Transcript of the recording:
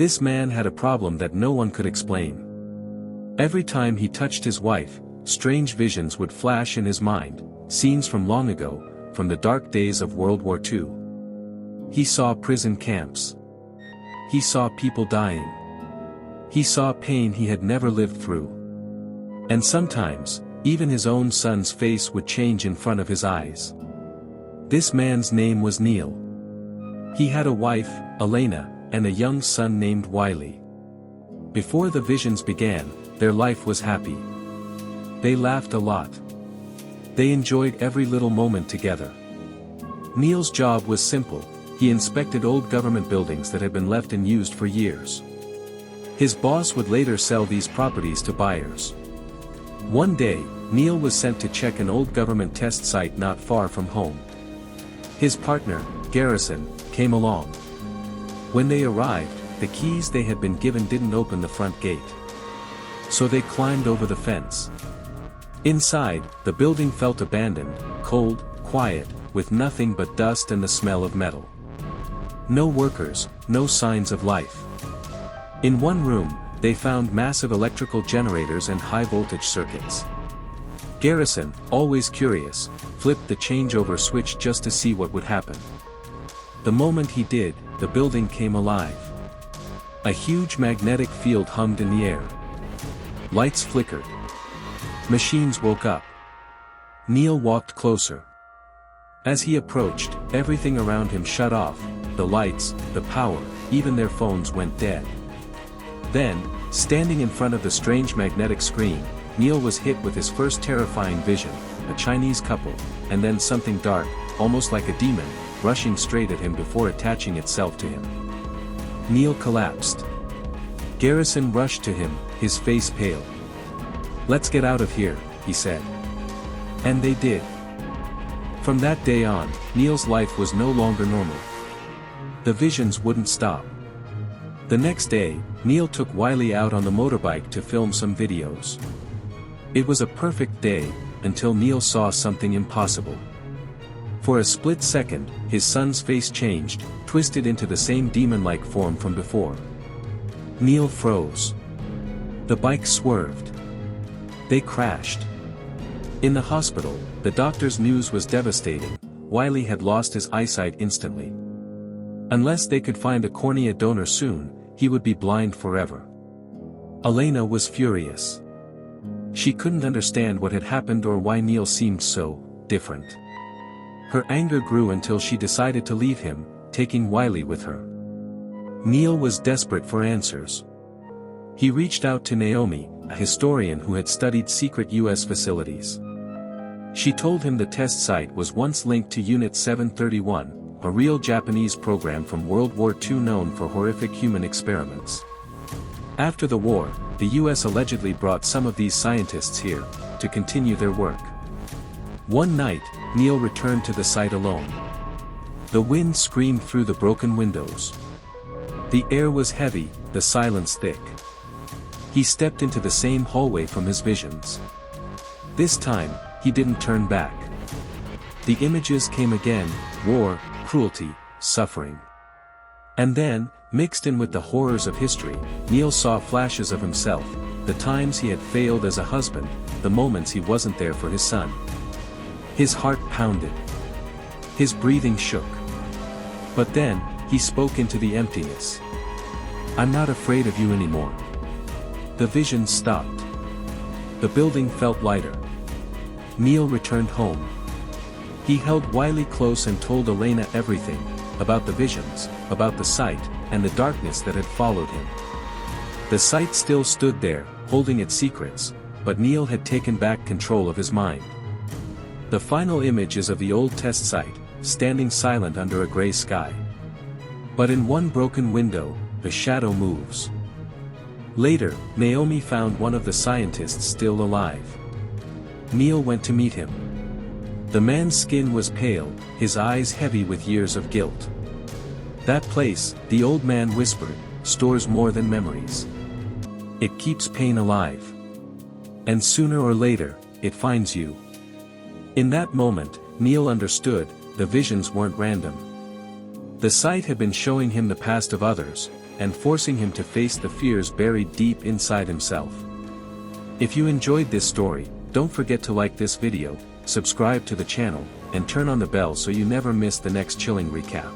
this man had a problem that no one could explain. Every time he touched his wife, strange visions would flash in his mind, scenes from long ago, from the dark days of World War II. He saw prison camps. He saw people dying. He saw pain he had never lived through. And sometimes, even his own son's face would change in front of his eyes. This man's name was Neil. He had a wife, Elena, and a young son named Wiley. Before the visions began, their life was happy. They laughed a lot. They enjoyed every little moment together. Neil's job was simple. He inspected old government buildings that had been left unused for years. His boss would later sell these properties to buyers. One day, Neil was sent to check an old government test site not far from home. His partner, Garrison, came along. When they arrived, the keys they had been given didn't open the front gate. So they climbed over the fence. Inside, the building felt abandoned, cold, quiet, with nothing but dust and the smell of metal. No workers, no signs of life. In one room, they found massive electrical generators and high-voltage circuits. Garrison, always curious, flipped the changeover switch just to see what would happen. The moment he did, the building came alive. A huge magnetic field hummed in the air. Lights flickered. Machines woke up. Neil walked closer. As he approached, everything around him shut off, the lights, the power, even their phones went dead. Then, standing in front of the strange magnetic screen, Neil was hit with his first terrifying vision, a Chinese couple, and then something dark, almost like a demon, rushing straight at him before attaching itself to him. Neil collapsed. Garrison rushed to him, his face pale. "Let's get out of here," he said. And they did. From that day on, Neil's life was no longer normal. The visions wouldn't stop. The next day, Neil took Wiley out on the motorbike to film some videos. It was a perfect day, until Neil saw something impossible. For a split second, his son's face changed, twisted into the same demon-like form from before. Neil froze. The bike swerved. They crashed. In the hospital, the doctor's news was devastating. Wiley had lost his eyesight instantly. Unless they could find a cornea donor soon, he would be blind forever. Elena was furious. She couldn't understand what had happened or why Neil seemed so different. Her anger grew until she decided to leave him, taking Wiley with her. Neil was desperate for answers. He reached out to Naomi, a historian who had studied secret U.S. facilities. She told him the test site was once linked to Unit 731, a real Japanese program from World War II known for horrific human experiments. After the war, the U.S. allegedly brought some of these scientists here, to continue their work. One night, Neil returned to the site alone. The wind screamed through the broken windows. The air was heavy, the silence thick. He stepped into the same hallway from his visions. This time, he didn't turn back. The images came again: war, cruelty, suffering. And then, mixed in with the horrors of history, Neil saw flashes of himself, the times he had failed as a husband, the moments he wasn't there for his son. His heart pounded. His breathing shook. But then, he spoke into the emptiness. "I'm not afraid of you anymore." The vision stopped. The building felt lighter. Neil returned home. He held Wiley close and told Elena everything, about the visions, about the site, and the darkness that had followed him. The site still stood there, holding its secrets, but Neil had taken back control of his mind. The final image is of the old test site, standing silent under a gray sky. But in one broken window, the shadow moves. Later, Naomi found one of the scientists still alive. Neil went to meet him. The man's skin was pale, his eyes heavy with years of guilt. "That place," the old man whispered, "stores more than memories. It keeps pain alive. And sooner or later, it finds you." In that moment, Neil understood, the visions weren't random. The site had been showing him the past of others, and forcing him to face the fears buried deep inside himself. If you enjoyed this story, don't forget to like this video, subscribe to the channel, and turn on the bell so you never miss the next chilling recap.